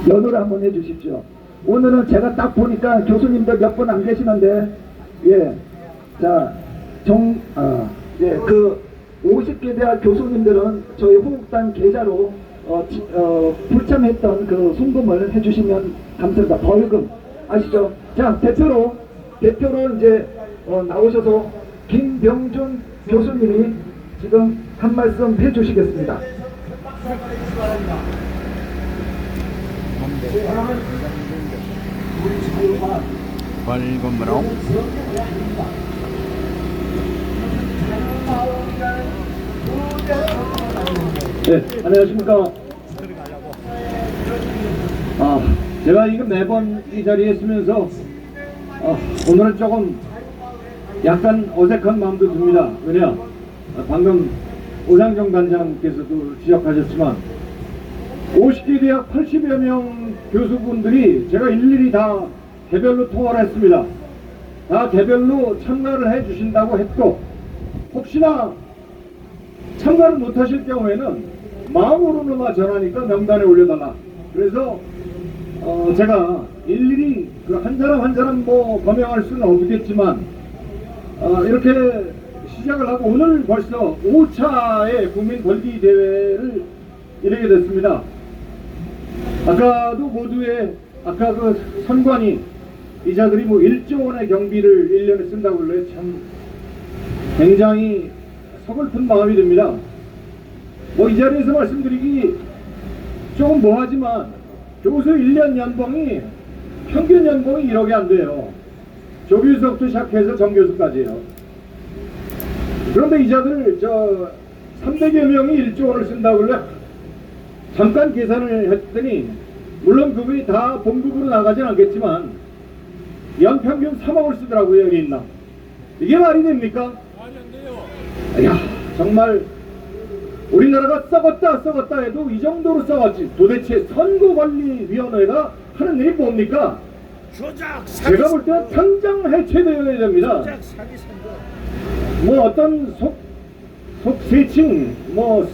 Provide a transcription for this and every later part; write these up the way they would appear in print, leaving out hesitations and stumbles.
연호를 한번 해주십시오. 오늘은 제가 딱 보니까 교수님들 몇 분 안 계시는데, 예, 자, 그 50개 대학 교수님들은 저희 호국단 계좌로 불참했던 그 송금을 해주시면 감사합니다. 벌금 아시죠? 자, 대표로 이제 나오셔서 김병준 교수님이 지금 한 말씀 해주시겠습니다. 벌금으로 네, 안녕하십니까. 제가 이거 매번 이 자리에 있으면서 오늘은 조금 약간 어색한 마음도 듭니다. 왜냐, 방금 오상정 단장께서도 지적하셨지만 50개 대학 80여 명 교수분들이 제가 일일이 다 개별로 통화를 했습니다. 다 개별로 참가를 해 주신다고 했고, 혹시나 참가를 못하실 경우에는 마음으로나마 전하니까 명단에 올려달라. 그래서 제가 일일이 그 한 사람 한 사람 뭐 거명할 수는 없겠지만 이렇게 시작을 하고 오늘 벌써 5차의 국민 벌기 대회를 이르게 됐습니다. 아까도 모두의 아까 그 선관위 이자들이 뭐 1조 원의 경비를 1년에 쓴다고 그래. 참 굉장히 서글픈 마음이 듭니다. 뭐 이 자리에서 말씀드리기 조금 뭐하지만 교수 1년 연봉이 평균 연봉이 1억이 안 돼요. 조교수부터 시작해서 정교수까지요. 그런데 이자들 300여 명이 1조 원을 쓴다고 그래. 잠깐 계산을 했더니 물론 그분이 다 본국으로 나가진 않겠지만 연평균 3억을 쓰더라고요. 여기 있나. 이게 말이 됩니까? 말이 안 돼요. 야, 정말 우리나라가 썩었다 해도 이 정도로 썩었지. 도대체 선거관리위원회가 하는 일이 뭡니까? 조작 사기 제가 볼 때는 당장 해체되어야 됩니다. 조작 사기 선거. 뭐 어떤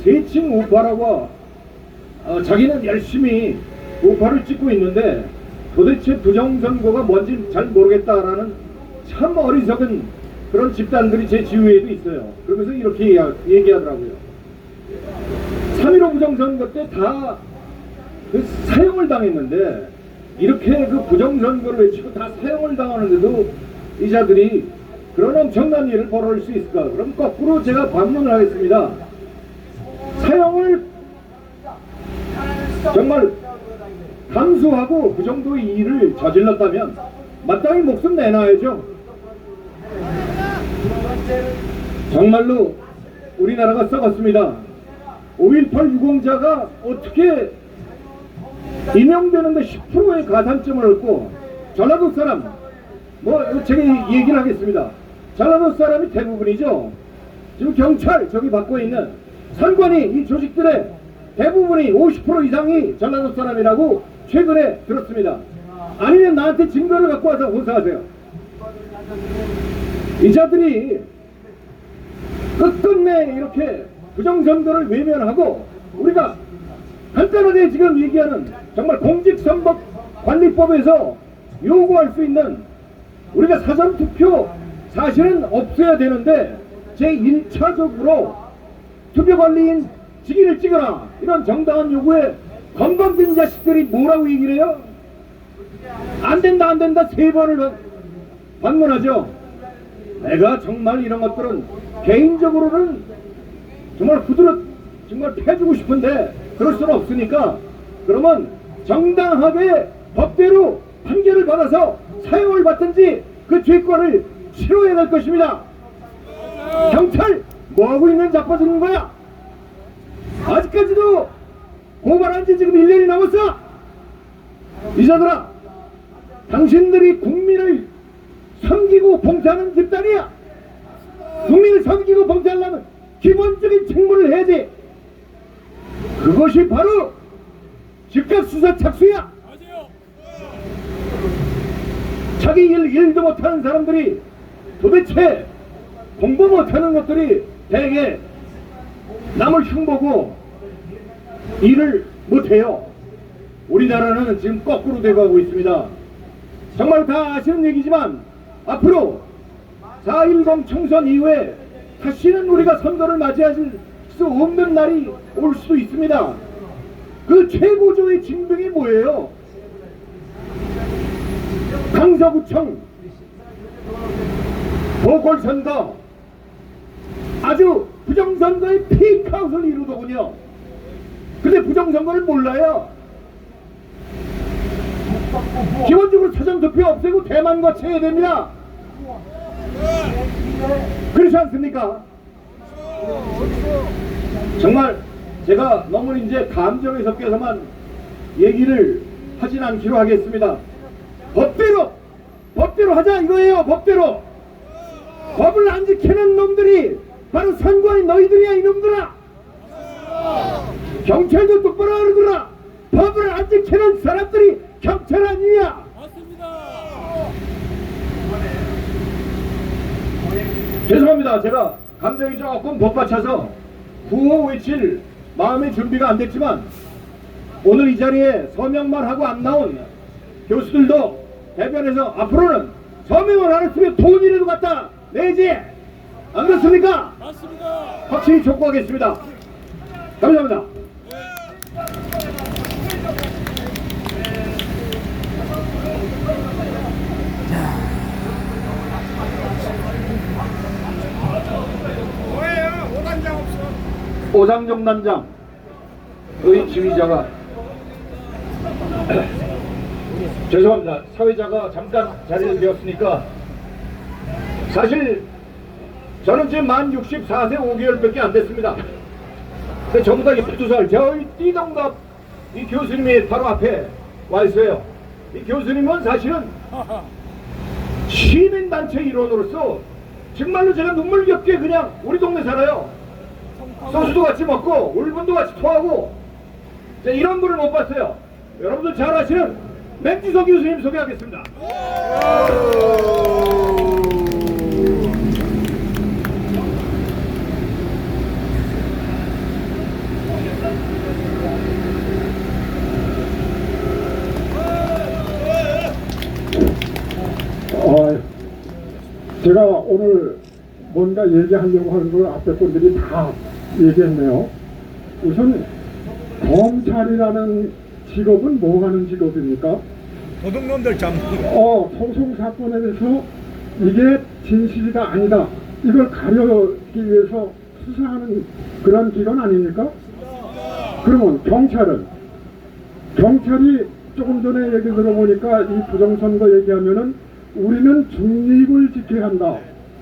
세칭 우파라고 자기는 열심히 우파를 찍고 있는데 도대체 부정선거가 뭔지 잘 모르겠다라는 참 어리석은 그런 집단들이 제 지휘에도 있어요. 그러면서 이렇게 얘기하더라고요. 3.15 부정선거 때 다 그 사형을 당했는데 이렇게 그 부정선거를 외치고 다 사형을 당하는데도 이자들이 그런 엄청난 일을 벌일 수 있을까? 그럼 거꾸로 제가 반문을 하겠습니다. 사형을 정말 감수하고 그 정도의 일을 저질렀다면 마땅히 목숨 내놔야죠. 정말로 우리나라가 썩었습니다. 5.18 유공자가 어떻게 임명되는데 10%의 가산점을 얻고 전라도 사람 뭐 제가 얘기를 하겠습니다. 전라도 사람이 대부분이죠. 지금 경찰 저기 받고 있는 선관위 이 조직들의 대부분이 50% 이상이 전라도 사람이라고 최근에 들었습니다. 아니면 나한테 증거를 갖고 와서 호소하세요. 이 자들이 끝끝내 이렇게 부정선거를 외면하고 우리가 간단하게 지금 얘기하는 정말 공직선거관리법에서 요구할 수 있는 우리가 사전투표 사실은 없어야 되는데 제1차적으로 투표관리인 직위를 찍어라 이런 정당한 요구에 건방진 자식들이 뭐라고 얘기를 해요? 안된다 3번을 반문하죠. 내가 정말 이런 것들은 개인적으로는 정말 정말 패주고 싶은데 그럴 수는 없으니까 그러면 정당하게 법대로 판결을 받아서 사형을 받든지 그 죄권을 치러야 될 것입니다. 경찰 뭐하고 있는 자빠지는 거야? 아직까지도 고발한 지 지금 1년이 넘었어. 이자들아, 당신들이 국민을 섬기고 봉사하는 집단이야. 국민을 섬기고 봉사하려면 기본적인 책무를 해야지. 그것이 바로 즉각 수사 착수야. 자기 일도 못하는 사람들이 도대체 공부 못하는 것들이 대개 남을 흉보고 일을 못해요. 우리나라는 지금 거꾸로 되고 있습니다. 정말 다 아시는 얘기지만 앞으로 4.10 총선 이후에 다시는 우리가 선거를 맞이할 수 없는 날이 올 수도 있습니다. 그 최고조의 징병이 뭐예요? 강서구청 보궐선거, 아주 부정선거의 피크아웃을 이루더군요. 근데 부정선거를 몰라요. 기본적으로 사전투표 없애고 대만 거쳐야 됩니다. 그렇지 않습니까? 정말 제가 너무 이제 감정에 섞여서만 얘기를 하진 않기로 하겠습니다. 법대로 하자 이거예요. 법대로. 법을 안 지키는 놈들이 바로 선관위 너희들이야 이놈들아. 경찰도 똑바로 하는구나. 법을 안 지키는 사람들이 경찰 아니냐. 죄송합니다. 제가 감정이 조금 복받쳐서 구호 외칠 마음의 준비가 안 됐지만 오늘 이 자리에 서명만 하고 안 나온 교수들도 대변해서 앞으로는 서명을 안 했으면 돈이라도 갖다 내지. 안 그렇습니까? 맞습니다. 확실히 촉구하겠습니다. 감사합니다. 뭐예요? 오단장 없어. 오상정 단장 의 지휘자가 죄송합니다. 사회자가 잠깐 자리를 비웠으니까 사실 저는 지금 만 64세 5개월밖에 안 됐습니다. 근데 전부 다 12살 저희 띠동갑 이 교수님이 바로 앞에 와 있어요. 이 교수님은 사실은 시민단체 일원으로서 정말로 제가 눈물겹게 그냥 우리 동네 살아요. 소주도 같이 먹고 울분도 같이 토하고 이런 분을 못 봤어요. 여러분들 잘 아시는 맹지석 교수님 소개하겠습니다. 제가 오늘 뭔가 얘기하려고 하는 걸 앞에 분들이 다 얘기했네요. 우선 검찰이라는 직업은 뭐 하는 직업입니까? 도둑놈들 잡는 소송 사건에 대해서 이게 진실이다 아니다 이걸 가려기 위해서 수사하는 그런 기관 아닙니까? 그러면 경찰이 조금 전에 얘기 들어보니까 이 부정선거 얘기하면은 우리는 중립을 지켜야 한다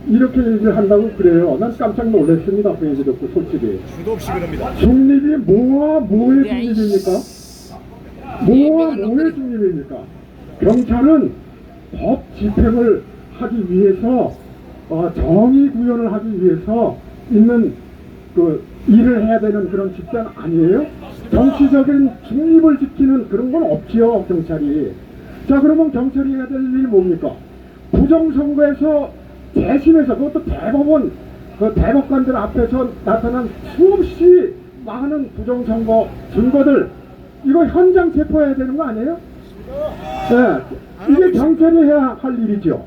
이렇게 얘기를 한다고 그래요. 난 깜짝 놀랐습니다. 그 얘기 듣고 솔직히. 수도 없이 그럽니다. 중립이 뭐와 뭐의 중립입니까? 뭐와 뭐의 중립입니까? 경찰은 법 집행을 하기 위해서 정의 구현을 하기 위해서 있는 그 일을 해야 되는 그런 집단 아니에요? 정치적인 중립을 지키는 그런 건 없지요 경찰이. 자 그러면 경찰이 해야 될 일이 뭡니까? 부정선거에서 재심에서 그것도 대법원 그 대법관들 앞에서 나타난 수없이 많은 부정선거 증거들 이거 현장 체포해야 되는 거 아니에요? 네, 이게 경찰이 해야 할 일이죠.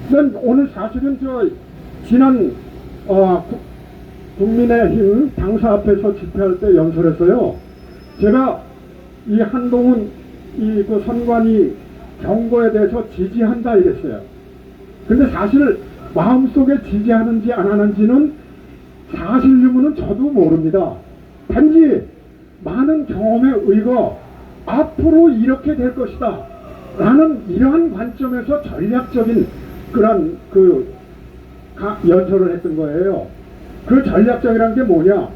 난 오늘 사실은 지난 국민의힘 당사 앞에서 집회할 때 연설했어요. 제가 이 한동훈 그 선관위 경고에 대해서 지지한다 이랬어요. 근데 사실 마음속에 지지하는지 안 하는지는 사실 유무는 저도 모릅니다. 단지 많은 경험에 의거 앞으로 이렇게 될 것이다 라는 이러한 관점에서 전략적인 그런 연설을 했던 거예요. 그 전략적이라는 게 뭐냐?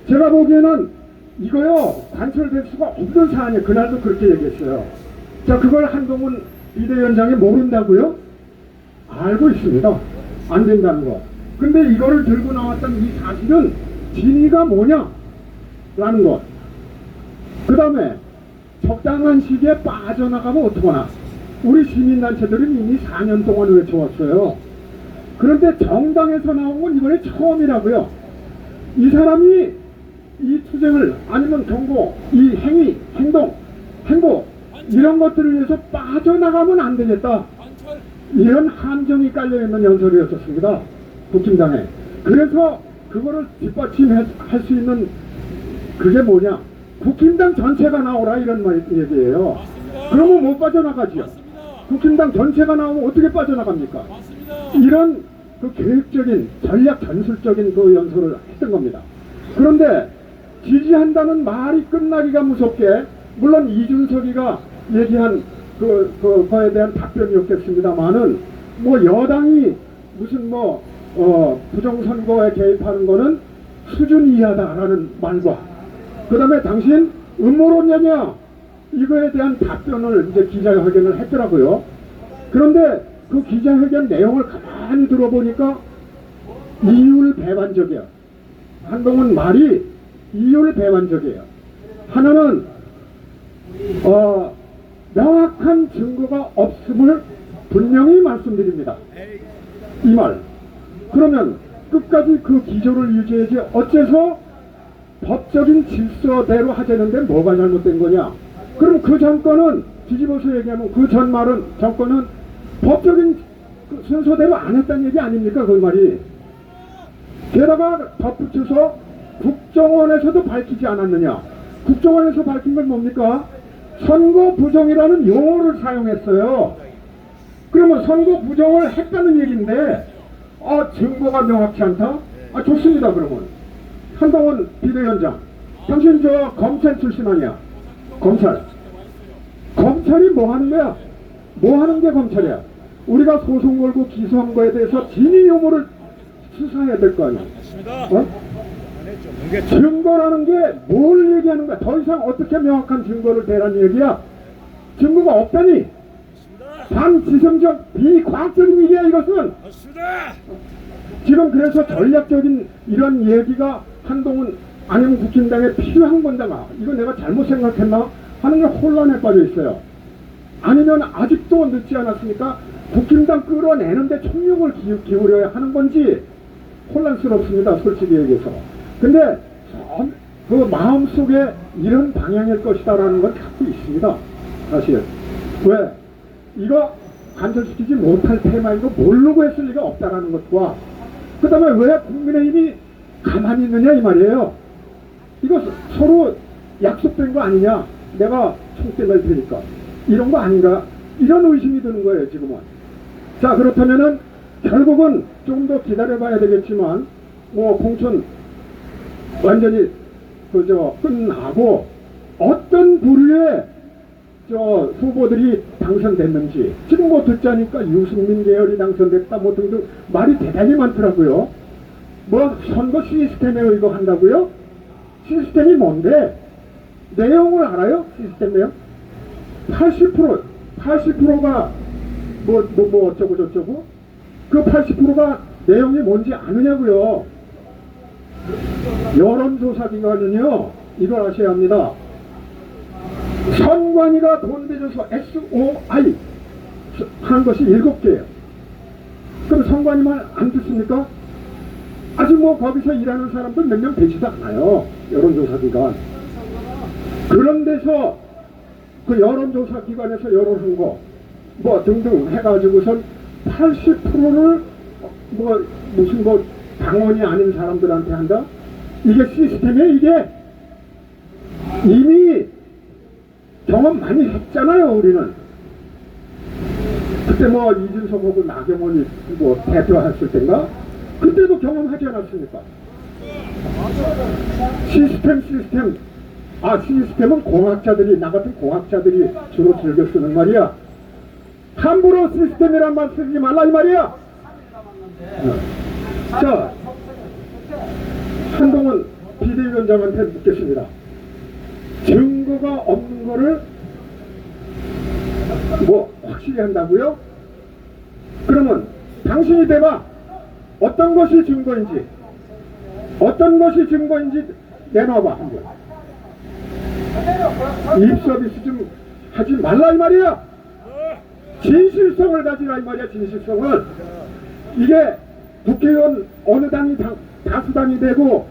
제가 보기에는 이거요 관철될 수가 없는 사안이에요. 그날도 그렇게 얘기했어요. 자 그걸 한동훈 비대위원장이 모른다고요? 알고 있습니다. 안 된다는 거. 근데 이거를 들고 나왔던 이 사실은 진위가 뭐냐? 라는 것. 그 다음에 적당한 시기에 빠져나가면 어떡하나. 우리 시민단체들은 이미 4년 동안 외쳐왔어요. 그런데 정당에서 나온 건 이번에 처음이라고요. 이 사람이 이 투쟁을 아니면 경고, 이 행위, 행동, 행보 이런 것들을 위해서 빠져나가면 안 되겠다. 이런 함정이 깔려있는 연설이었었습니다. 국힘당에. 그래서 그거를 뒷받침할 수 있는 그게 뭐냐. 국힘당 전체가 나오라 이런 얘기예요. 그러면 못 빠져나가지요. 국힘당 전체가 나오면 어떻게 빠져나갑니까? 이런 그 계획적인 전략 전술적인 그 연설을 했던 겁니다. 그런데 지지한다는 말이 끝나기가 무섭게 물론 이준석이가 얘기한 그거에 대한 답변이었겠습니다만은 뭐 여당이 무슨 부정선거에 개입하는 거는 수준 이하다라는 말과 그 다음에 당신 음모론자냐 이거에 대한 답변을 이제 기자회견을 했더라고요. 그런데 그 기자회견 내용을 가만히 들어보니까 이율배반적이야. 한동훈 말이 이율배반적이에요. 하나는 명확한 증거가 없음을 분명히 말씀드립니다. 이 말. 그러면 끝까지 그 기조를 유지해야지 어째서 법적인 질서대로 하자는데 뭐가 잘못된 거냐. 그럼 그 정권은 뒤집어서 얘기하면 그 전 말은 정권은 법적인 그 순서대로 안 했다는 얘기 아닙니까 그 말이. 게다가 덧붙여서 국정원에서도 밝히지 않았느냐. 국정원에서 밝힌 건 뭡니까? 선거 부정이라는 용어를 사용했어요. 그러면 선거 부정을 했다는 얘기인데 증거가 명확치 않다? 좋습니다. 그러면 한동훈 비대위원장 당신 저 검찰 출신 아니야? 검찰이 뭐 하는 거야? 뭐 하는 게 검찰이야? 우리가 소송 걸고 기소한 거에 대해서 진위 유무를 수사해야 될 거 아니야? 증거라는 게 뭘 얘기하는 거야? 더 이상 어떻게 명확한 증거를 대라는 얘기야? 증거가 없다니? 반지성적 비과학적인 얘기야 이것은. 지금 그래서 전략적인 이런 얘기가 한동훈 아니면 국힘당에 필요한 건가? 이거 내가 잘못 생각했나? 하는 게 혼란에 빠져 있어요. 아니면 아직도 늦지 않았으니까 국힘당 끌어내는데 총력을 기울여야 하는 건지 혼란스럽습니다. 솔직히 얘기해서. 근데 그 마음속에 이런 방향일 것이다라는 건 갖고 있습니다. 사실. 왜? 이거 간절시키지 못할 테마인 거 모르고 했을 리가 없다라는 것과 그 다음에 왜 국민의힘이 가만히 있느냐 이 말이에요. 이거 서로 약속된 거 아니냐. 내가 총대 낼 테니까. 이런 거 아닌가. 이런 의심이 드는 거예요 지금은. 자 그렇다면은 결국은 좀 더 기다려봐야 되겠지만 공천 완전히 끝나고 어떤 부류의 후보들이 당선됐는지 지금 듣자니까 유승민 계열이 당선됐다 등등 말이 대단히 많더라고요. 선거 시스템에 의거한다고요? 시스템이 뭔데? 내용을 알아요? 시스템 내용? 80%가 어쩌고 저쩌고 그 80%가 내용이 뭔지 아느냐고요. 여론조사 기관은요 이걸 아셔야 합니다. 선관위가 돈 대줘서 SOI 하는 것이 7개예요. 그럼 선관위 말 안 듣습니까? 아직 거기서 일하는 사람들 몇 명 되지도 않아요. 여론조사 기관. 그런 데서 그 여론조사 기관에서 여론한 거 등등 해가지고선 80%를 무슨 당원이 아닌 사람들한테 한다? 이게 시스템이에요. 이게 이미 경험 많이 했잖아요. 우리는 그때 이준석하고 나경원이 대표했을 때인가 그때도 경험하지 않았습니까? 시스템은 공학자들이 나 같은 공학자들이 주로 즐겨 쓰는 말이야. 함부로 시스템이란 말 쓰지 말라 이 말이야. 자, 한동훈 비대위원장한테 묻겠습니다. 증거가 없는 거를 확실히 한다고요? 그러면 당신이 대봐. 어떤 것이 증거인지 내놔봐 한번. 입서비스 좀 하지 말라 이 말이야. 진실성을 가지라 이 말이야. 진실성을. 이게 국회의원 어느 당이 다수당이 되고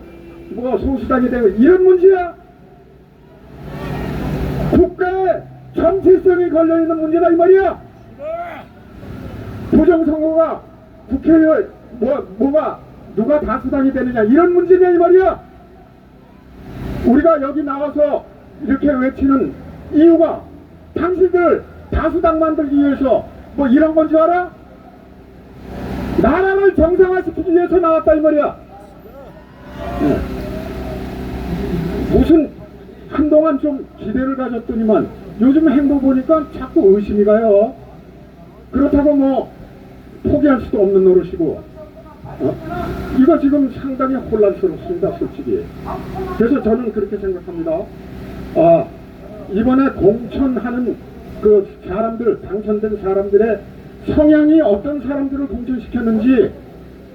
뭐 소수당이 되고 이런 문제야? 국가의 정체성이 걸려있는 문제다 이 말이야. 부정선거가 국회의원 뭐가 누가 다수당이 되느냐 이런 문제냐 이 말이야. 우리가 여기 나와서 이렇게 외치는 이유가 당신들 다수당 만들기 위해서 뭐 이런 건 줄 알아? 나라를 정상화시키기 위해서 나왔다 이 말이야. 무슨 한동안 좀 기대를 가졌더니만 요즘 행보 보니까 자꾸 의심이 가요. 그렇다고 뭐 포기할 수도 없는 노릇이고 이거 지금 상당히 혼란스럽습니다 솔직히. 그래서 저는 그렇게 생각합니다. 이번에 공천하는 그 사람들, 당선된 사람들의 성향이 어떤 사람들을 공천시켰는지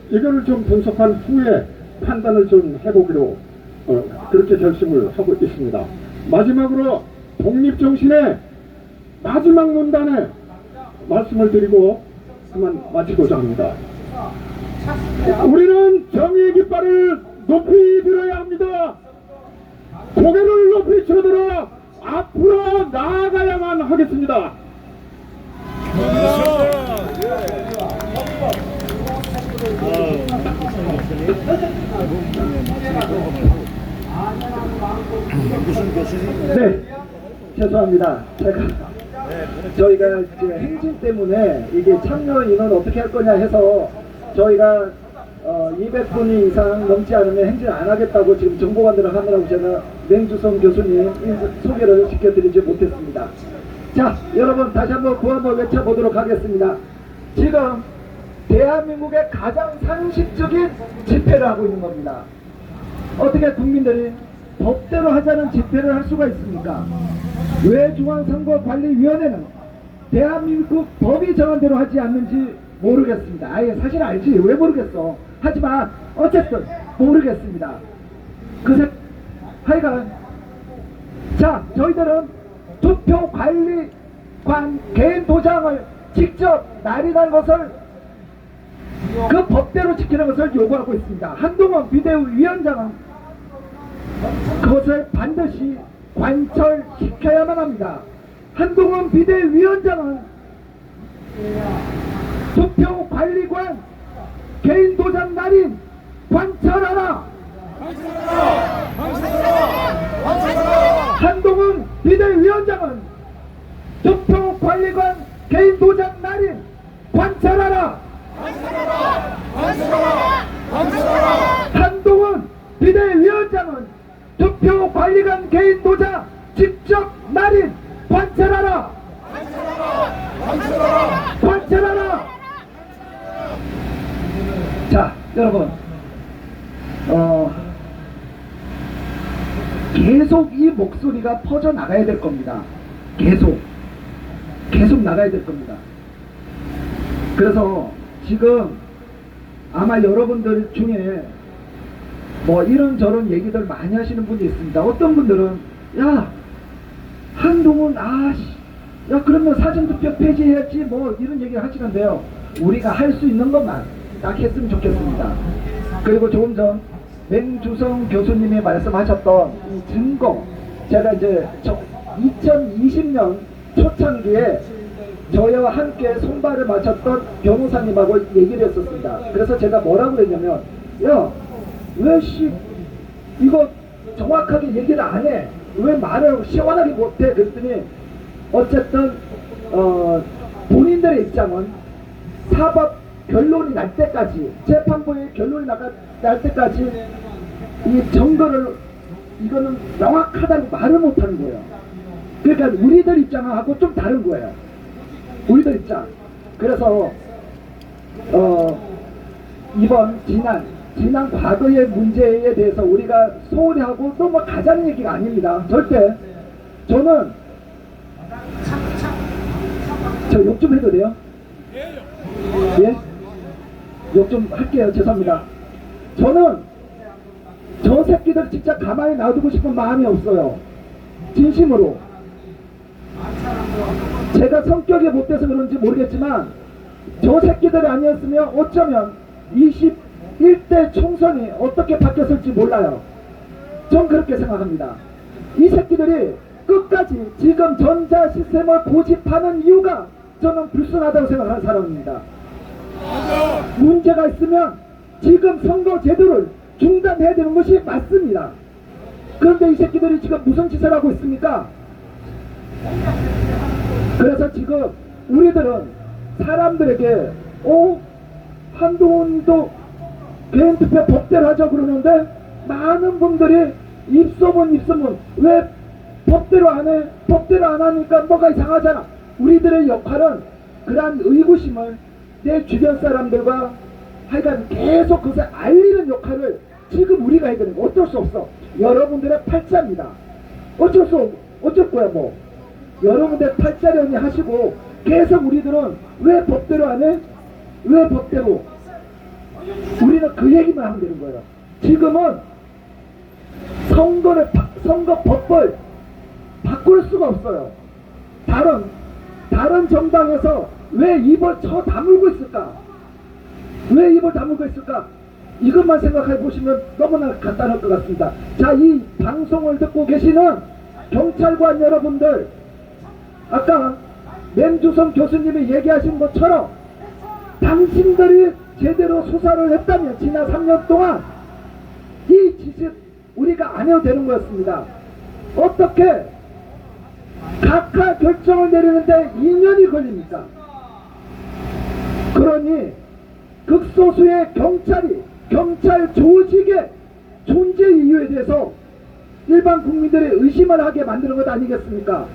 이거를 좀 분석한 후에 판단을 좀 해보기로 그렇게 결심을 하고 있습니다. 마지막으로 독립정신의 마지막 문단에 말씀을 드리고 그만 마치고자 합니다. 우리는 정의의 깃발을 높이 들어야 합니다. 고개를 높이 쳐들어 앞으로 나아가야만 하겠습니다. 네, 죄송합니다. 저희가 이제 행진 때문에 이게 참여 인원 어떻게 할 거냐 해서 저희가 200분 이상 넘지 않으면 행진 안 하겠다고 지금 정보관들을 하느라고 제가 맹주성 교수님 소개를 시켜드리지 못했습니다. 자, 여러분 다시 한번 구호 한번 외쳐보도록 하겠습니다. 지금 대한민국의 가장 상식적인 집회를 하고 있는 겁니다. 어떻게 국민들이 법대로 하자는 집회를 할 수가 있습니까? 왜 중앙선거관리위원회는 대한민국 법이 정한 대로 하지 않는지 모르겠습니다. 아예 사실 알지 왜 모르겠어. 하지만 어쨌든 모르겠습니다. 하여간 자, 저희들은 투표관리관 개인 도장을 직접 날인한 것을 그 법대로 지키는 것을 요구하고 있습니다. 한동훈 비대위원장은 그것을 반드시 관철시켜야만 합니다. 한동훈 비대위원장은 투표관리관 개인 도장 날인 관철하라! 한동훈 비대위원장은 투표관리관 개인 도장 날인 관철하라! 한동훈 비대위원장은 투표관리관 개인 도장 직접 날인 관철하라! 관철하라! 자, 여러분 계속 이 목소리가 퍼져나가야 될 겁니다. 계속 나가야 될 겁니다. 그래서 지금 아마 여러분들 중에 뭐 이런저런 얘기들 많이 하시는 분이 있습니다. 어떤 분들은 야 한동훈 야 그러면 사전투표 폐지해야지 뭐 이런 얘기를 하시는데요. 우리가 할 수 있는 것만 딱 했으면 좋겠습니다. 그리고 조금 전 맹주성 교수님이 말씀하셨던 이 증거, 제가 이제 2020년 초창기에 저희와 함께 손발을 맞췄던 변호사님하고 얘기를 했었습니다. 그래서 제가 뭐라고 했냐면 야 왜 이거 정확하게 얘기를 안 해? 왜 말을 시원하게 못해? 그랬더니 어쨌든 본인들의 입장은 사법 결론이 날 때까지, 재판부의 결론이 날 때까지 이 증거를 이거는 명확하다고 말을 못하는 거예요. 그러니까 우리들 입장하고 좀 다른 거예요. 우리들 입장. 그래서 이번 지난 과거의 문제에 대해서 우리가 소홀히 하고 또 뭐 가자는 얘기가 아닙니다. 절대. 저는 저 욕 좀 해도 돼요? 예? 욕 좀 할게요. 죄송합니다. 저는 저 새끼들 진짜 가만히 놔두고 싶은 마음이 없어요. 진심으로. 제가 성격이 못돼서 그런지 모르겠지만 저 새끼들이 아니었으면 어쩌면 21대 총선이 어떻게 바뀌었을지 몰라요. 전 그렇게 생각합니다. 이 새끼들이 끝까지 지금 전자 시스템을 고집하는 이유가 저는 불순하다고 생각하는 사람입니다. 문제가 있으면 지금 선거 제도를 중단해야 되는 것이 맞습니다. 그런데 이 새끼들이 지금 무슨 짓을 하고 있습니까? 그래서 지금 우리들은 사람들에게 한동훈도 개인투표 법대로 하자 그러는데 많은 분들이 입소문 왜 법대로 안 해? 법대로 안 하니까 뭐가 이상하잖아. 우리들의 역할은 그러한 의구심을 내 주변 사람들과 하여간 계속 그것을 알리는 역할을 지금 우리가 해야 되는 거. 어쩔 수 없어. 여러분들의 팔자입니다. 어쩔 거야 뭐. 여러분들 팔자련이 하시고 계속 우리들은 왜 법대로 안 해? 왜 법대로? 우리는 그 얘기만 하면 되는 거예요. 지금은 선거 법을 바꿀 수가 없어요. 다른 정당에서 왜 입을 다물고 있을까? 왜 입을 다물고 있을까? 이것만 생각해 보시면 너무나 간단할 것 같습니다. 자, 이 방송을 듣고 계시는 경찰관 여러분들, 아까 맹주성 교수님이 얘기하신 것처럼 당신들이 제대로 수사를 했다면 지난 3년 동안 이 짓을 우리가 안 해도 되는 거였습니다. 어떻게 각하 결정을 내리는데 2년이 걸립니까? 그러니 극소수의 경찰 조직의 존재 이유에 대해서 일반 국민들이 의심을 하게 만드는 것 아니겠습니까?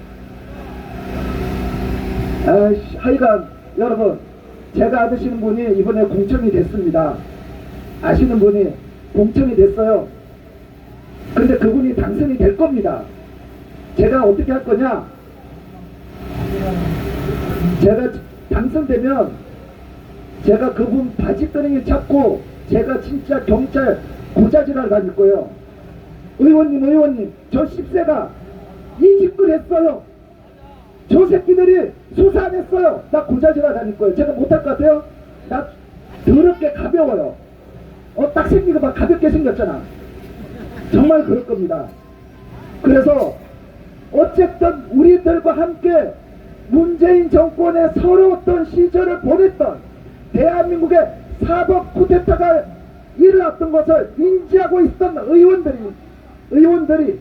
하여간 여러분, 제가 아시는 분이 이번에 공천이 됐습니다. 아시는 분이 공천이 됐어요. 근데 그분이 당선이 될 겁니다. 제가 어떻게 할 거냐? 제가 당선되면 제가 그분 바지끄레기 잡고 제가 진짜 경찰 고자질하러 다닐 거예요. 의원님, 저 10세가 이직을 했어요. 저 새끼들이 수사 안 했어요. 나 고자질하러 다닐 거예요. 제가 못할 것 같아요? 나 더럽게 가벼워요. 딱 생기고 막 가볍게 생겼잖아. 정말 그럴 겁니다. 그래서 어쨌든 우리들과 함께 문재인 정권의 서러웠던 시절을 보냈던 대한민국의 사법 쿠데타가 일어났던 것을 인지하고 있던 의원들이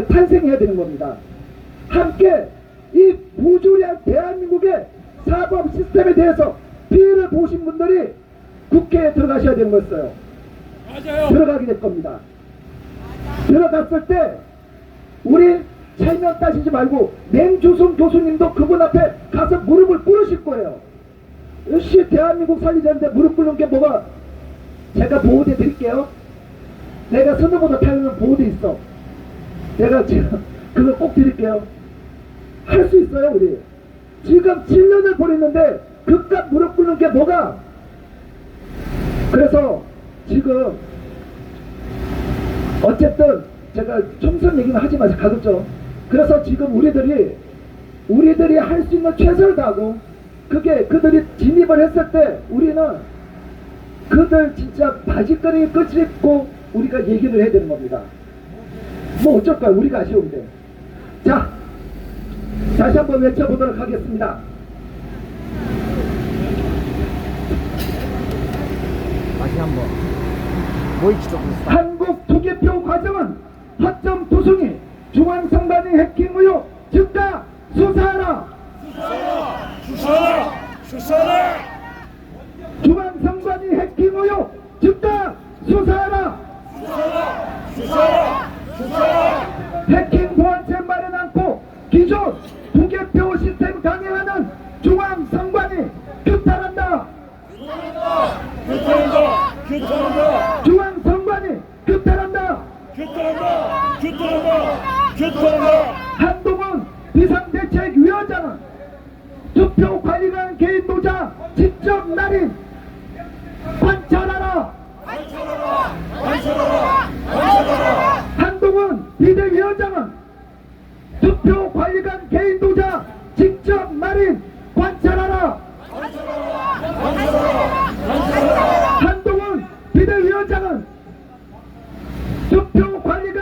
탄생해야 되는 겁니다. 함께 이 부조리한 대한민국의 사법 시스템에 대해서 피해를 보신 분들이 국회에 들어가셔야 되는 거였어요. 맞아요. 들어가게 될 겁니다. 들어갔을 때 우리 체면 따지지 말고 맹주성 교수님도 그분 앞에 가서 무릎을 꿇으실 거예요. 역시 대한민국 살리자는데 무릎 꿇는 게 뭐가, 제가 보호대 드릴게요. 내가 선거보다 타는 보호대 있어. 제가 그거 꼭 드릴게요. 할 수 있어요. 우리 지금 7년을 보냈는데 그깟 무릎 꿇는 게 뭐가. 그래서 지금 어쨌든 제가 총선 얘기는 하지 마세요. 가급적. 그래서 지금 우리들이 할 수 있는 최선을 다하고, 그게 그들이 진입을 했을 때 우리는 그들 진짜 바지끄레기 끄집고 우리가 얘기를 해야 되는 겁니다. 뭐 어쩔 거야. 우리가 아쉬운데. 자, 다시 한번 외쳐보도록 하겠습니다. 다시 한번 모이치도 한국 투개표 과정은 허점 도중이 중앙선관위 해킹 의혹 즉각 수사하라. 수사라! 중앙선관위 해킹 의혹 즉각 수사하라. 해킹 보안체 마련 않고 기존 투개표 시스템 강행하는 중앙선관위 규탄한다. 중앙선관위 규탄한다. 한동훈 비상대책위원장은 투표관리관 개인 도장 직접 날인 관찰하라. 한동훈 비대위원장은 투표관리관 개인 도장 직접 날인 관찰하라. 한동훈 비대위원장은 투표관리관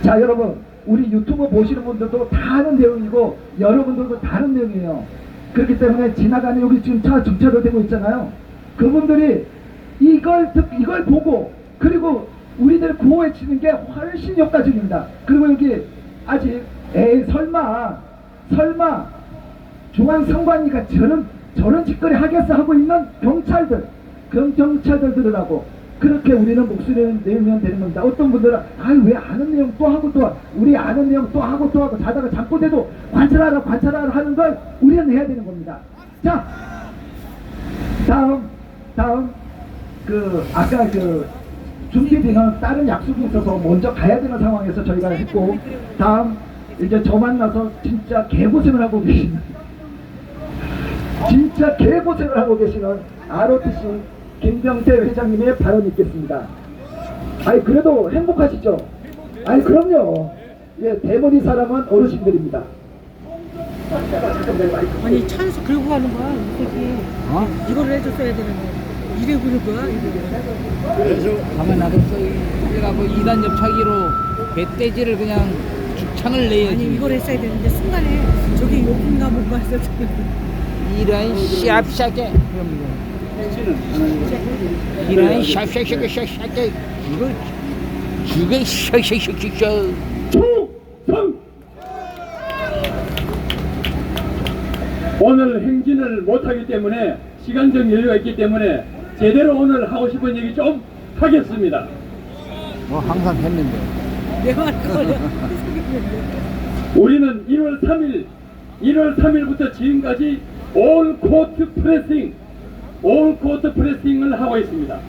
자, 여러분, 우리 유튜브 보시는 분들도 다 아는 내용이고 여러분들도 다 아는 내용이에요. 그렇기 때문에 지나가는 여기 지금 차 주차도 되고 있잖아요. 그분들이 이걸 보고 그리고 우리들 구호에 치는 게 훨씬 효과적입니다. 그리고 여기 아직 설마 중앙선관위가 저런 짓거리 하겠어 하고 있는 경찰들 들으라고 그렇게 우리는 목소리를 내면 되는 겁니다. 어떤 분들은 왜 아는 내용 또 하고 우리 아는 내용 또 하고 자다가 잠꼬대도 관찰하라 하는 걸 우리는 해야 되는 겁니다. 자, 다음 아까 준비되는 다른 약속이 있어서 먼저 가야 되는 상황에서 저희가 했고, 다음 이제 저 만나서 진짜 개고생을 하고 계시는 ROTC 김병태 회장님의 발언이 있겠습니다. 아니 그래도 행복하시죠? 아니 그럼요. 예, 대머리 사람은 어르신들입니다. 아니 차에서 긁고 가는 거야 이 새끼. 이거를 해줬어야 되는 거야. 이래 부를 거야 이거. 가만 놔뒀어. 그래갖고 2단 접차기로 뱃돼지를 그냥 죽창을 내야지. 아니 이걸 했어야 되는데 순간에 저기 욕인가 뭔가 했어. 이런 샵샤게. 이런 샵샤게 이거 죽여 샥샥샥샥. 충성! 오늘 행진을 못하기 때문에 시간적 여유가 있기 때문에 제대로 오늘 하고 싶은 얘기 좀 하겠습니다. 뭐 항상 했는데. 내가 할 거야. 우리는 1월 3일부터 지금까지 올 코트 프레싱을 하고 있습니다.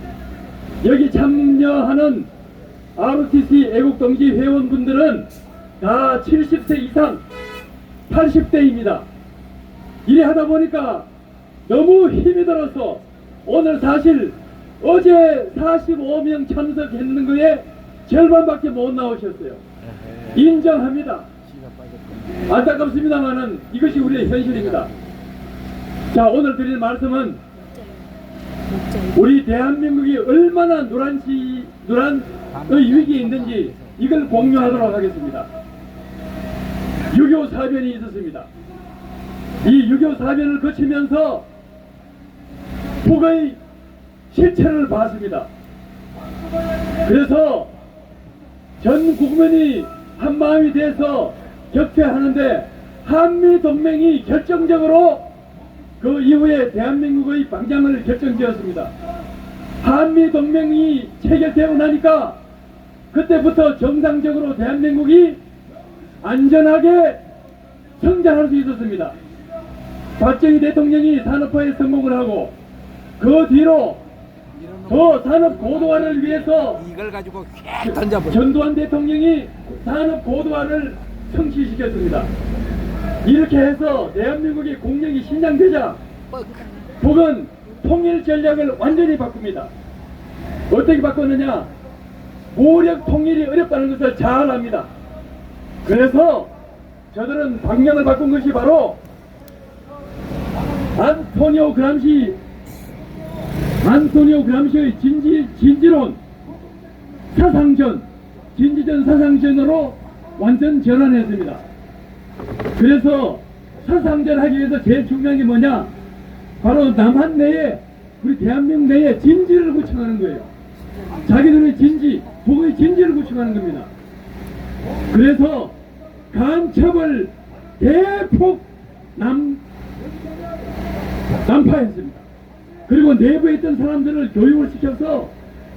여기 참여하는 ROTC 애국동지 회원분들은 다 70세 이상 80대입니다. 이래 하다 보니까 너무 힘이 들어서 오늘 사실 어제 45명 참석했는 거에 절반밖에 못 나오셨어요. 인정합니다. 안타깝습니다만은 이것이 우리의 현실입니다. 자, 오늘 드릴 말씀은 우리 대한민국이 얼마나 노란의 위기에 있는지 이걸 공유하도록 하겠습니다. 6.25 사변이 있었습니다. 이 6.25 사변을 거치면서 북의 실체를 봤습니다. 그래서 전 국민이 한마음이 돼서 격퇴하는데 한미동맹이 결정적으로 그 이후에 대한민국의 방향을 결정지었습니다. 한미동맹이 체결되고 나니까 그때부터 정상적으로 대한민국이 안전하게 성장할 수 있었습니다. 박정희 대통령이 산업화에 성공을 하고 그 뒤로 더 산업 고도화를 위해서 이걸 가지고 휙 던져버려. 전두환 대통령이 산업 고도화를 성취시켰습니다. 이렇게 해서 대한민국의 국력이 신장되자 북은 통일 전략을 완전히 바꿉니다. 어떻게 바꿨느냐? 무력 통일이 어렵다는 것을 잘 압니다. 그래서 저들은 방향을 바꾼 것이 바로 안토니오 그람시의 진지론 진지전 사상전으로 완전 전환했습니다. 그래서 사상전하기 위해서 제일 중요한 게 뭐냐? 바로 남한 내에 우리 대한민국 내에 진지를 구축하는 거예요. 자기들의 진지, 북의 진지를 구축하는 겁니다. 그래서 간첩을 대폭 난파했습니다. 그리고 내부에 있던 사람들을 교육을 시켜서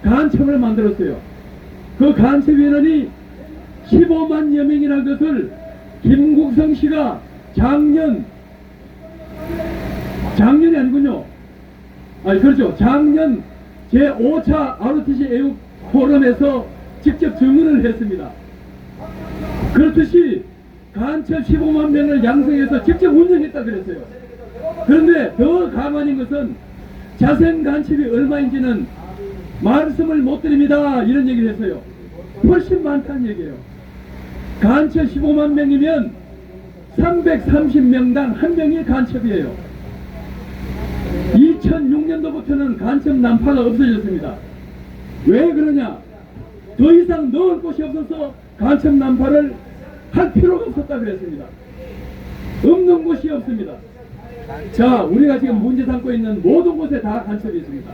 간첩을 만들었어요. 그 간첩 인원이 15만여 명이라는 것을 김국성 씨가 작년이 아니군요. 그렇죠. 작년 제5차 ROTC 애국 포럼에서 직접 증언을 했습니다. 그렇듯이 간첩 15만 명을 양성해서 직접 운영했다 그랬어요. 그런데 더 가만인 것은 자생 간첩이 얼마인지는 말씀을 못 드립니다. 이런 얘기를 했어요. 훨씬 많다는 얘기예요. 간첩 15만 명이면 330명당 한 명이 간첩이에요. 2006년도부터는 간첩 난파가 없어졌습니다. 왜 그러냐? 더 이상 넣을 곳이 없어서 간첩 난파를 할 필요가 없었다 그랬습니다. 없는 곳이 없습니다. 자, 우리가 지금 문제 삼고 있는 모든 곳에 다 간첩이 있습니다.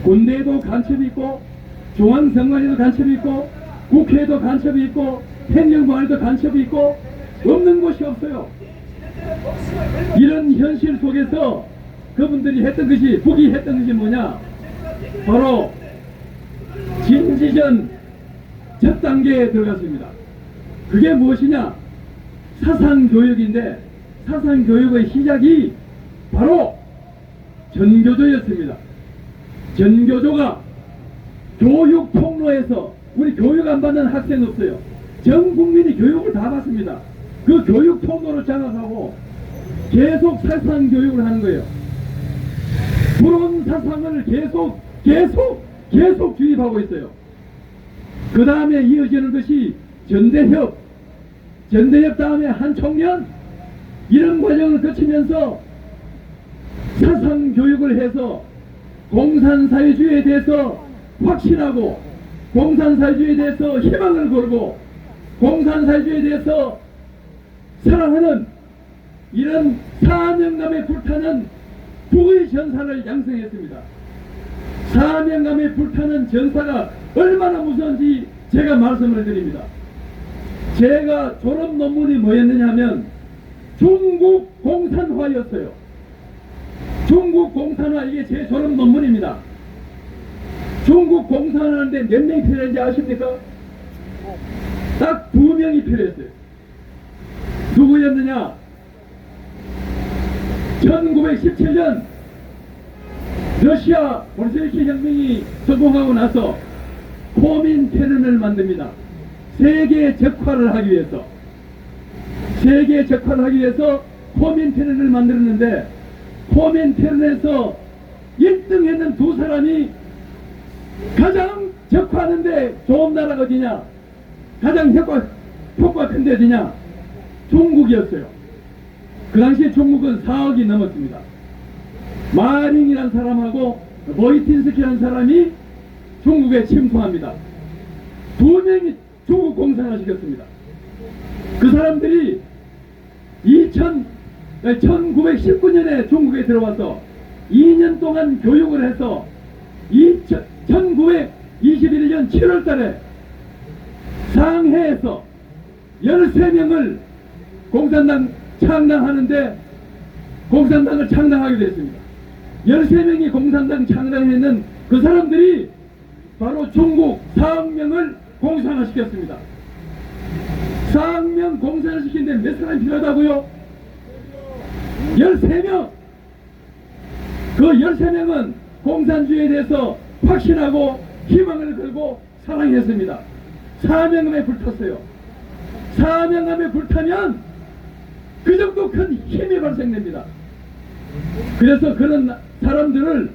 군대에도 간첩이 있고, 중앙선관위도 간첩이 있고, 국회에도 간첩이 있고, 행정부 안에도 간첩이 있고, 없는 곳이 없어요. 이런 현실 속에서 그분들이 했던 것이, 북이 했던 것이 뭐냐? 바로 진지전 첫 단계에 들어갔습니다. 그게 무엇이냐? 사상교육인데, 사상교육의 시작이 바로 전교조였습니다. 전교조가 교육 통로에서, 우리 교육 안 받는 학생 없어요. 전 국민이 교육을 다 받습니다. 그 교육 통로로 장악하고 계속 사상교육을 하는 거예요. 불온 사상을 계속 주입하고 있어요. 그 다음에 이어지는 것이 전대협 다음에 한총련, 이런 과정을 거치면서 사상교육을 해서 공산사회주의에 대해서 확신하고, 공산사회주의에 대해서 희망을 걸고, 공산사회주의에 대해서 사랑하는 이런 사명감에 불타는 북의 전사를 양성했습니다. 사명감에 불타는 전사가 얼마나 무서운지 제가 말씀을 드립니다. 제가 졸업 논문이 뭐였느냐 하면 중국 공산화였어요. 중국 공산화, 이게 제 졸업 논문입니다. 중국 공산화하는데 몇 명이 필요한지 아십니까? 딱 2명이 필요했어요. 누구였느냐? 1917년 러시아 볼셰비키 혁명이 성공하고 나서 코민테른을 만듭니다. 세계 적화를 하기 위해서, 세계 적화를 하기 위해서 코민테른을 만들었는데, 코민테른에서 1등 했는 두 사람이 가장 적화하는데 좋은 나라가 어디냐? 가장 효과 큰 데 어디냐? 중국이었어요. 그 당시에 중국은 4억이 넘었습니다. 마링이라는 사람하고 보이틴스키라는 사람이 중국에 침투합니다. 2명이 중국 공산화 시켰습니다. 그 사람들이 1919년에 중국에 들어와서 2년 동안 교육을 해서 1921년 7월 달에 상해에서 13명을 공산당 창당하는데, 공산당을 창당하게 됐습니다. 13명이 공산당 창당했는 그 사람들이 바로 중국 4억 명을 공산화시켰습니다. 4억 명 공산화시키는데 몇 사람이 필요하다고요? 13명! 그 13명은 공산주의에 대해서 확신하고 희망을 걸고 사랑했습니다. 사명감에 불탔어요. 사명감에 불타면 그 정도 큰 힘이 발생됩니다. 그래서 그런 사람들을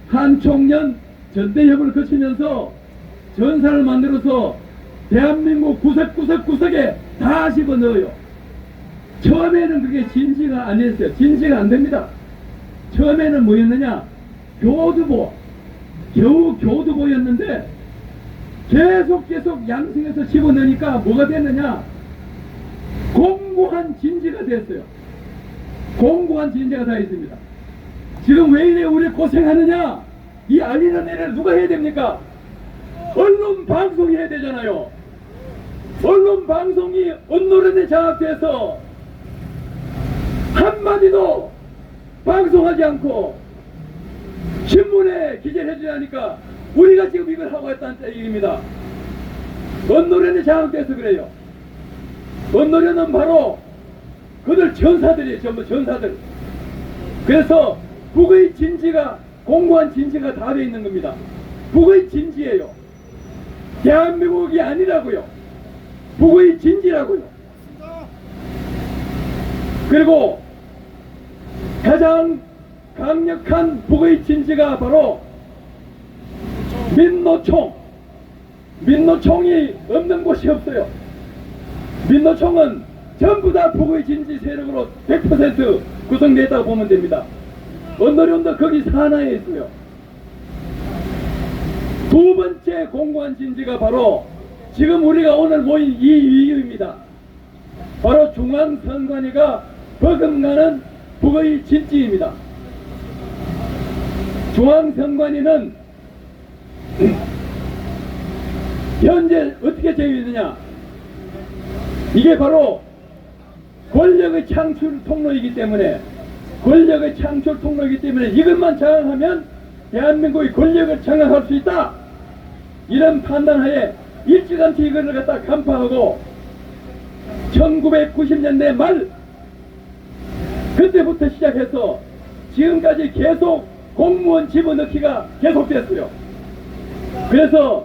한총련 전대협을 거치면서 전사를 만들어서 대한민국 구석구석에 다 집어넣어요. 처음에는 그게 진지가 아니었어요. 진지가 안 됩니다. 처음에는 뭐였느냐? 교두보, 겨우 교두보였는데 계속 양성해서 집어넣으니까 뭐가 됐느냐? 공고한 진지가 됐어요. 공고한 진지가 다 있습니다. 지금 왜 이래 우리 고생하느냐? 이 알리는 일을 누가 해야 됩니까? 언론 방송이 해야 되잖아요. 언론 방송이 언론에 장악돼서 한마디도 방송하지 않고 신문에 기재를 해주자니까 우리가 지금 이걸 하고 있다는 얘기입니다. 언론에 장악돼서 그래요. 언론에는 바로 그들 전사들이에요. 전부 전사들. 그래서 북의 진지가, 공고한 진지가 다 되어 있는 겁니다. 북의 진지예요. 대한민국이 아니라고요. 북의 진지라고요. 그리고 가장 강력한 북의 진지가 바로 민노총. 민노총이 없는 곳이 없어요. 민노총은 전부 다 북의 진지 세력으로 100% 구성되어 있다고 보면 됩니다. 언론도 거기 산하에 있어요. 두 번째 공고한 진지가 바로 지금 우리가 오늘 모인 이 이유입니다. 바로 중앙선관위가 버금가는 북의 진지입니다. 중앙선관위는 현재 어떻게 되어 있느냐? 이게 바로 권력의 창출 통로이기 때문에 이것만 장악하면 대한민국의 권력을 장악할 수 있다. 이런 판단하에 일찌감치 이것을 갖다 간파하고 1990년대 말 그때부터 시작해서 지금까지 계속 공무원 집어넣기가 계속됐어요. 그래서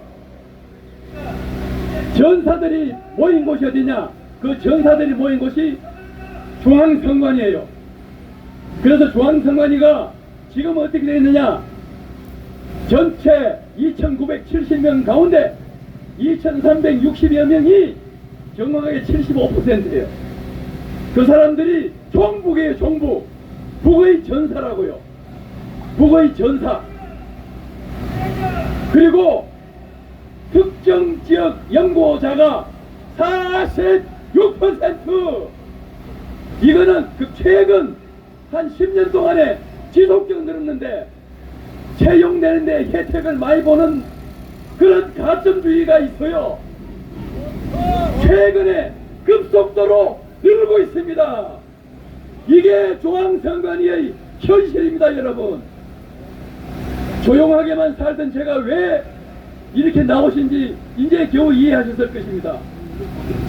전사들이 모인 곳이 어디냐? 그 전사들이 모인 곳이 중앙선관위예요. 그래서 중앙선관위가 지금 어떻게 되어 있느냐? 전체 2,970명 가운데 2,360여 명이 정확하게 75%예요. 그 사람들이 종북이에요. 종북. 북의 전사라고요. 북의 전사. 그리고 특정 지역 연구자가 46%. 이거는 그 최근 한 10년 동안에 지속적으로 늘었는데 채용되는데 혜택을 많이 보는 그런 가점주의가 있어요. 최근에 급속도로 늘고 있습니다. 이게 중앙선관위의 현실입니다, 여러분. 조용하게만 살던 제가 왜 이렇게 나오신지 이제 겨우 이해하셨을 것입니다.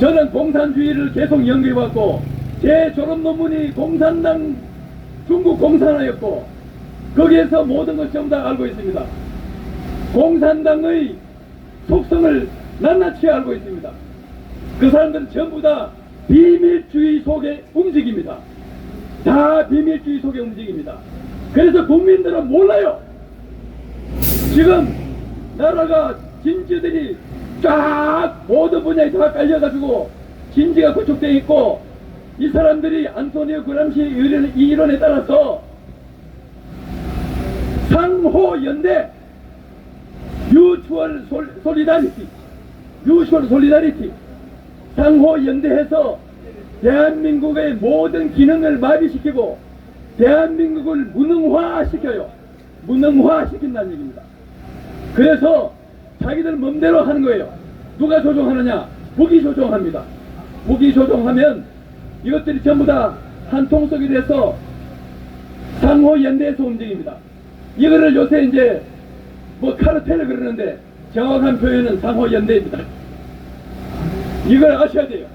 저는 공산주의를 계속 연구해왔고 제 졸업 논문이 공산당 중국 공산화였고 거기에서 모든 것 전부 다 알고 있습니다. 공산당의 속성을 낱낱이 알고 있습니다. 그 사람들은 전부 다 비밀주의 속에 움직입니다. 다 비밀주의 속에 움직입니다. 그래서 국민들은 몰라요. 지금 나라가 진지들이 쫙 모든 분야에 다 깔려가지고 진지가 구축되어 있고 이 사람들이 안토니오 그람시 이 이론에 따라서 상호연대 뮤추얼 솔리다리티 상호연대해서 대한민국의 모든 기능을 마비시키고 대한민국을 무능화시켜요. 무능화시킨다는 얘기입니다. 그래서 자기들 맘대로 하는 거예요. 누가 조종하느냐? 북이 조종합니다. 북이 조종하면 이것들이 전부 다 한 통속이 돼서 상호연대에서 움직입니다. 이거를 요새 이제 뭐 카르텔을 그러는데 정확한 표현은 상호연대입니다. 이걸 아셔야 돼요.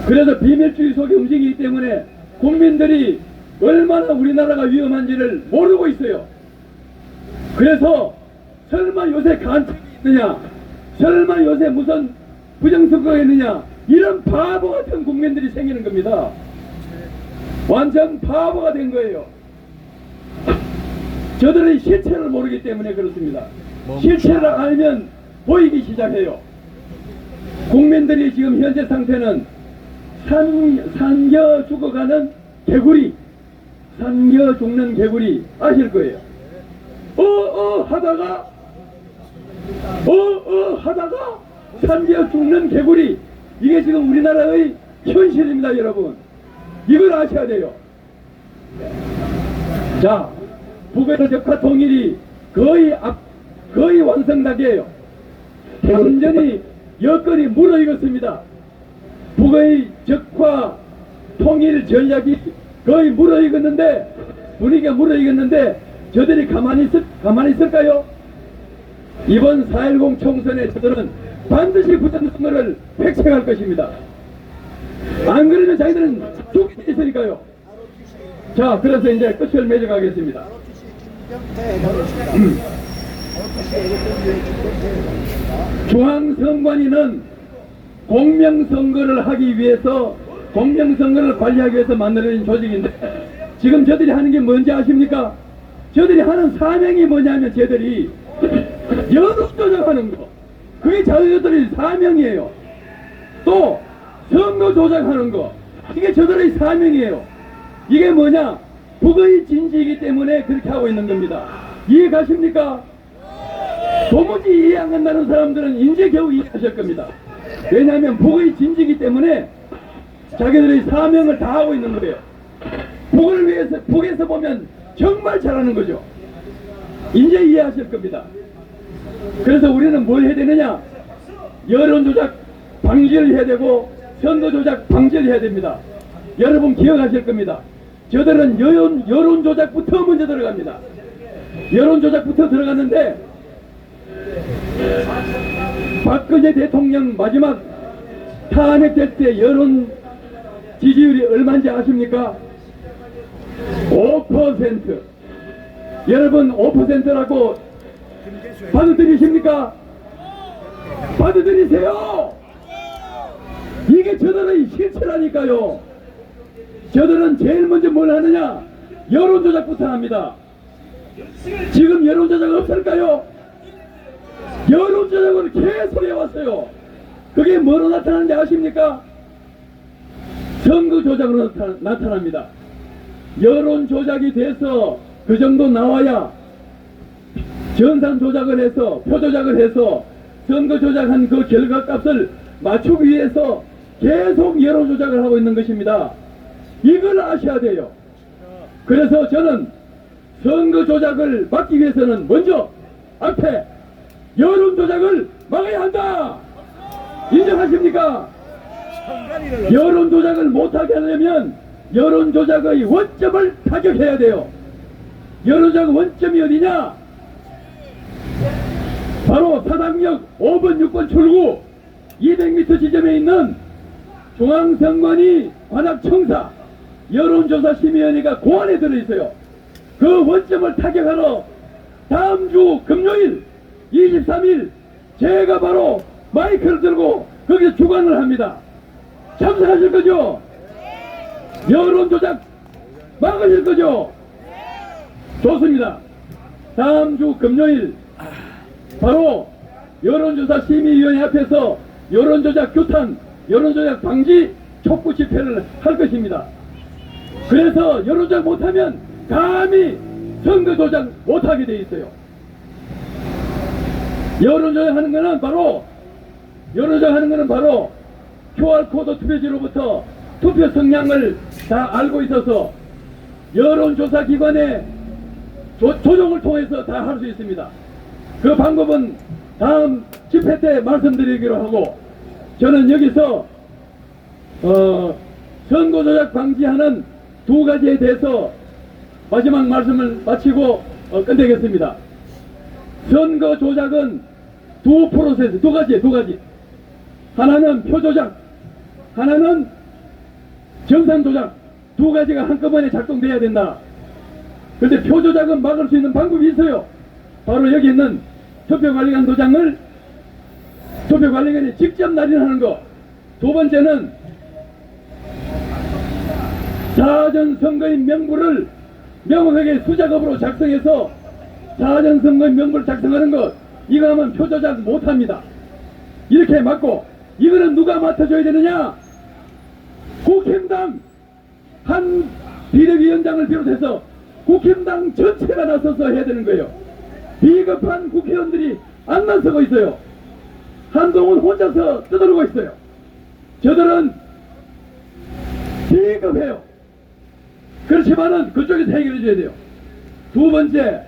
그래서 비밀주의 속에 움직이기 때문에 국민들이 얼마나 우리나라가 위험한지를 모르고 있어요. 그래서 설마 요새 간첩이 있느냐? 설마 요새 무슨 부정선거가 있느냐? 이런 바보 같은 국민들이 생기는 겁니다. 완전 바보가 된 거예요. 저들의 실체를 모르기 때문에 그렇습니다. 실체를 알면 보이기 시작해요. 국민들이 지금 현재 상태는 삼겨 죽어가는 개구리, 삼겨 죽는 개구리 아실 거예요. 하다가 삼겨 죽는 개구리. 이게 지금 우리나라의 현실입니다, 여러분. 이걸 아셔야 돼요. 자, 북의 적화 통일이 거의 완성 단계예요. 완전히 여건이 무르익었습니다. 북의 적화 통일 전략이 거의 무르익었는데, 분위기가 무르익었는데, 저들이 가만히 있을까요? 이번 4.10 총선에 저들은 반드시 부정선거를 획책할 것입니다. 안 그러면 자기들은 죽게 있으니까요. 자, 그래서 이제 끝을 맺어가겠습니다. 중앙선관위는 공명선거를 하기 위해서, 공명선거를 관리하기 위해서 만들어진 조직인데, 지금 저들이 하는 게 뭔지 아십니까? 저들이 하는 사명이 뭐냐면, 저들이 여론 조작하는 거. 그게 저들의 사명이에요. 또 선거 조작하는 거. 이게 저들의 사명이에요. 이게 뭐냐? 북의 진지이기 때문에 그렇게 하고 있는 겁니다. 이해 가십니까? 도무지 이해 안 간다는 사람들은 이제 겨우 이해하실 겁니다. 왜냐하면 복의 진지이기 때문에 자기들의 사명을 다하고 있는 거예요. 복을 위해서, 복에서 보면 정말 잘하는 거죠. 이제 이해하실 겁니다. 그래서 우리는 뭘 해야 되느냐? 여론조작 방지를 해야 되고 선거조작 방지를 해야 됩니다. 여러분 기억하실 겁니다. 저들은 여론조작부터 먼저 들어갑니다. 여론조작부터 들어갔는데 박근혜 대통령 마지막 탄핵될 때 여론 지지율이 얼마인지 아십니까? 5%. 여러분 5%라고 받아들이십니까? 받아들이세요. 이게 저들의 실체라니까요. 저들은 제일 먼저 뭘 하느냐? 여론조작부터 합니다. 지금 여론조작 없을까요? 여론조작을 계속 해왔어요. 그게 뭐로 나타나는지 아십니까? 선거조작으로 나타납니다. 여론조작이 돼서 그 정도 나와야 전산조작을 해서 표조작을 해서 선거조작한 그 결과값을 맞추기 위해서 계속 여론조작을 하고 있는 것입니다. 이걸 아셔야 돼요. 그래서 저는 선거조작을 막기 위해서는 먼저 앞에 여론조작을 막아야 한다. 인정하십니까? 여론조작을 못하게 하려면 여론조작의 원점을 타격해야 돼요. 여론조작 원점이 어디냐? 바로 사당역 5번 6번 출구 200m 지점에 있는 중앙선관위 관악청사 여론조사심의위원회가 그 안에 들어있어요. 그 원점을 타격하러 다음 주 금요일 23일 제가 바로 마이크를 들고 거기서 주관을 합니다. 참석하실 거죠? 여론조작 막으실 거죠? 좋습니다. 다음 주 금요일 바로 여론조사 심의위원회 앞에서 여론조작 규탄, 여론조작 방지 촉구 집회를 할 것입니다. 그래서 여론조작 못하면 감히 선거조작 못하게 돼 있어요. 여론조작 하는 거는 바로 QR코드 투표지로부터 투표 성향을 다 알고 있어서 여론조사 기관의 조정을 통해서 다 할 수 있습니다. 그 방법은 다음 집회 때 말씀드리기로 하고 저는 여기서 선거조작 방지하는 두 가지에 대해서 마지막 말씀을 마치고 끝내겠습니다. 선거조작은 두 프로세스, 두 가지. 하나는 표조작, 하나는 정산조작. 두 가지가 한꺼번에 작동돼야 된다. 그런데 표조작은 막을 수 있는 방법이 있어요. 바로 여기 있는 투표관리관 도장을 투표관리관이 직접 날인하는 거. 두 번째는 사전선거인 명부를 명확하게 수작업으로 작성해서 사전선거인 명부를 작성하는 것. 이거 하면 표조작 못합니다. 이렇게 막고 이거는 누가 맡아줘야 되느냐? 국힘당 한 비대위원장을 비롯해서 국힘당 전체가 나서서 해야 되는 거예요. 비겁한 국회의원들이 안 나서고 있어요. 한동훈 혼자서 떠들고 있어요. 저들은 비겁해요. 그렇지만은 그쪽에서 해결해 줘야 돼요. 두 번째,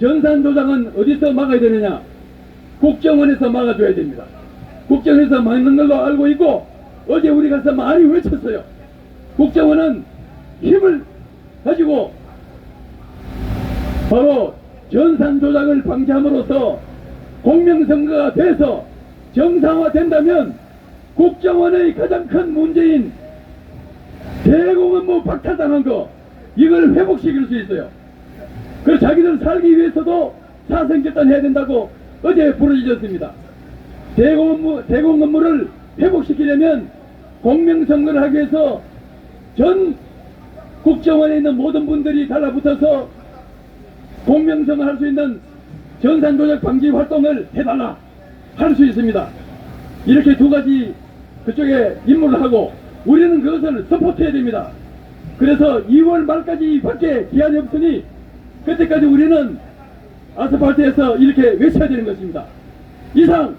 전산조작은 어디서 막아야 되느냐? 국정원에서 막아줘야 됩니다. 국정원에서 막는 걸로 알고 있고 어제 우리 가서 많이 외쳤어요. 국정원은 힘을 가지고 바로 전산조작을 방지함으로써 공명선거가 돼서 정상화된다면 국정원의 가장 큰 문제인 대공업무 박탈당한 거 이걸 회복시킬 수 있어요. 그래서 자기들 살기 위해서도 사생결단 해야 된다고 어제 부르짖었습니다. 대공업무를 회복시키려면 공명선거를 하기 위해서 전 국정원에 있는 모든 분들이 달라붙어서 공명선거 할 수 있는 전산조작 방지 활동을 해달라 할 수 있습니다. 이렇게 두 가지 그쪽에 임무를 하고 우리는 그것을 서포트해야 됩니다. 그래서 2월 말까지 밖에 기한이 없으니 그때까지 우리는 아스팔트에서 이렇게 외쳐야 되는 것입니다. 이상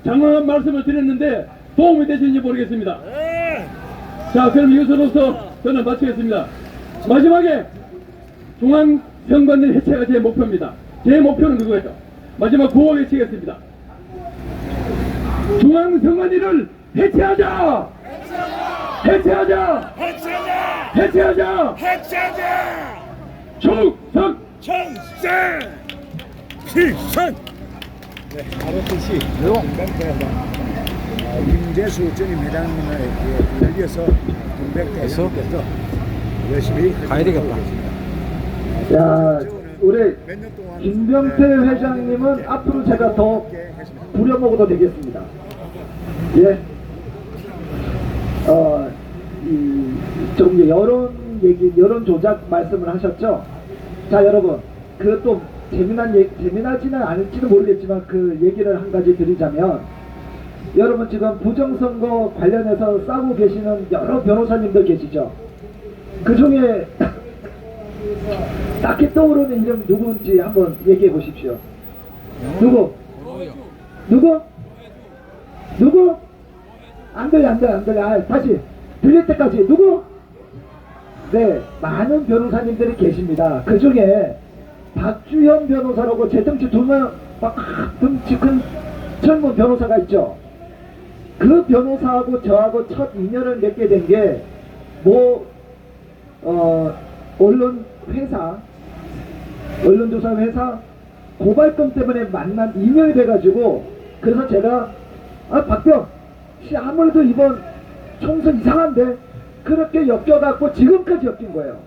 장황한 말씀을 드렸는데 도움이 되시는지 모르겠습니다. 자, 그럼 이것으로서 저는 마치겠습니다. 마지막에 중앙선관위 해체가 제 목표입니다. 제 목표는 그거예요. 마지막 구호 외치겠습니다. 중앙선관위를 해체하자! 해체하자! 해체하자! 충성! 청생 필선. 네, ROTC 임재수 전임 회장님을 열려서 동백대장님께서 열심히 가야 되겠다. 야, 우리 김병태 회장님은 앞으로 제가 더 부려먹어도 되겠습니다. 예. 좀 이제 여론 조작 말씀을 하셨죠? 자, 여러분, 그것도 재미나지는 않을지도 모르겠지만 그 얘기를 한 가지 드리자면, 여러분 지금 부정선거 관련해서 싸우고 계시는 여러 변호사님들 계시죠? 그 중에 딱히 떠오르는 이름 누구인지 한번 얘기해 보십시오. 누구? 안 들려. 아, 다시 들릴 때까지 누구? 네, 많은 변호사님들이 계십니다. 그 중에 박주현 변호사라고 제 등치 두명 막 등치 큰 젊은 변호사가 있죠. 그 변호사하고 저하고 첫 인연을 맺게 된 게 언론조사 회사 고발건 때문에 만난 인연이 돼가지고, 그래서 제가 박병 씨 아무래도 이번 총선 이상한데 그렇게 엮여갖고 지금까지 엮인 거예요.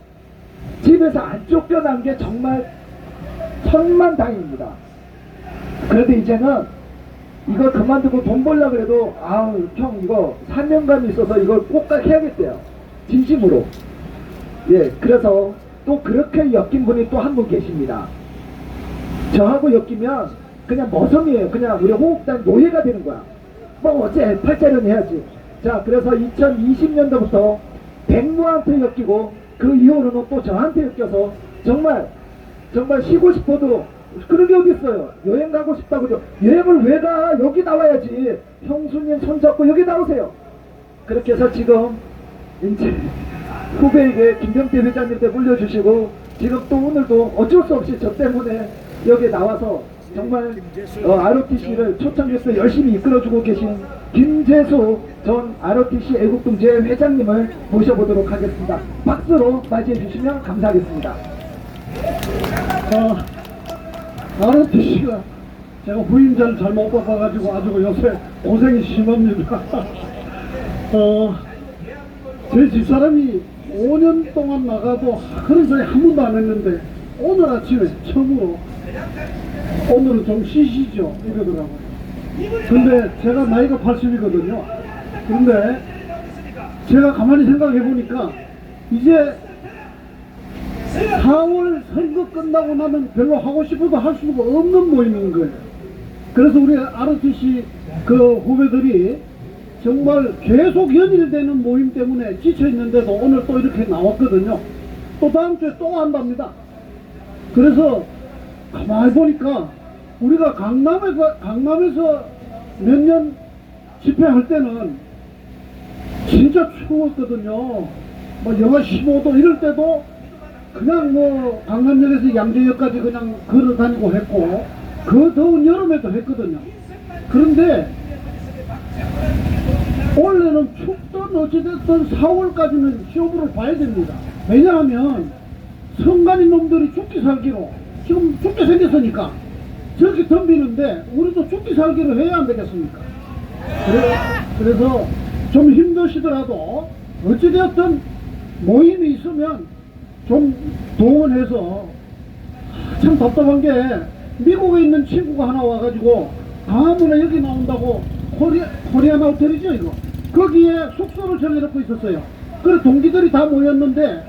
집에서 안 쫓겨난 게 정말 천만다행입니다. 그런데 이제는 이거 그만두고 돈 벌려고 그래도 형 이거 사명감이 있어서 이걸 꼭 해야겠대요. 진심으로. 예, 그래서 또 그렇게 엮인 분이 또 한 분 계십니다. 저하고 엮이면 그냥 머슴이에요. 그냥 우리 호흡단 노예가 되는 거야. 뭐 어째 팔자련 해야지. 자, 그래서 2020년도부터 백무한테 엮이고 그 이후로는 또 저한테 엮여서 정말 쉬고 싶어도 그런 게 어디 있어요. 여행 가고 싶다고요. 여행을 왜 가? 여기 나와야지. 형수님 손잡고 여기 나오세요. 그렇게 해서 지금 이제 후배에게 김병태 회장님께 물려주시고, 지금 또 오늘도 어쩔 수 없이 저 때문에 여기 나와서 정말 ROTC를 초창기부터 열심히 이끌어주고 계신 김재수 전 ROTC 애국동제 회장님을 모셔보도록 하겠습니다. 박수로 맞이해 주시면 감사하겠습니다. ROTC가 제가 후임자를 잘못 뽑아가지고 아주 요새 고생이 심합니다. 제 집사람이 5년 동안 나가도 그런 소리 한 번도 안 했는데 오늘 아침에 처음으로 오늘은 좀 쉬시죠 이러더라고요. 근데 제가 나이가 80이거든요. 그런데 제가 가만히 생각해 보니까 이제 4월 선거 끝나고 나면 별로 하고 싶어도 할 수가 없는 모임인 거예요. 그래서 우리 ROTC 그 후배들이 정말 계속 연일되는 모임 때문에 지쳐있는데도 오늘 또 이렇게 나왔거든요. 또 다음 주에 또 한답니다. 그래서 가만히 보니까 우리가 강남에서 몇 년 집회할 때는 진짜 추웠거든요. 뭐 영하 15도 이럴 때도 그냥 뭐 강남역에서 양재역까지 그냥 걸어 다니고 했고, 그 더운 여름에도 했거든요. 그런데 원래는 춥든 어찌됐든 4월까지는 시험을 봐야 됩니다. 왜냐하면 선관위 놈들이 죽기 살기로 지금 죽게 생겼으니까 저렇게 덤비는데 우리도 죽기 살기로 해야 안 되겠습니까? 그래서 좀 힘드시더라도 어찌되었든 모임이 있으면 좀 동원해서, 참 답답한 게 미국에 있는 친구가 하나 와가지고 강화문에 여기 나온다고 코리안 호텔이죠 이거, 거기에 숙소를 정해놓고 있었어요. 그래 동기들이 다 모였는데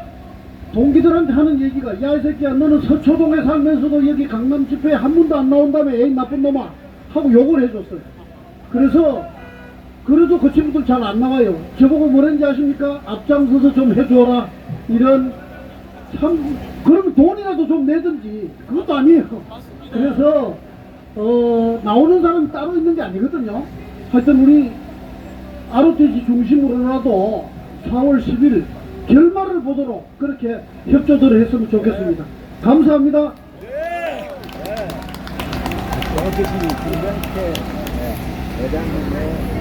동기들한테 하는 얘기가, 야 이 새끼야 너는 서초동에 살면서도 여기 강남 집회에 한 번도 안 나온다며 에이 나쁜 놈아 하고 욕을 해줬어요. 그래서 그래도 그 친구들 잘 안 나와요. 저보고 뭐랬는지 아십니까? 앞장서서 좀 해줘라 이런, 참 그러면 돈이라도 좀 내든지. 그것도 아니에요. 그래서 나오는 사람이 따로 있는 게 아니거든요. 하여튼 우리 ROTC 중심으로라도 4월 10일 결말을 보도록 그렇게 협조들을 했으면 좋겠습니다. 감사합니다. 여기 계신 김병태 회장님의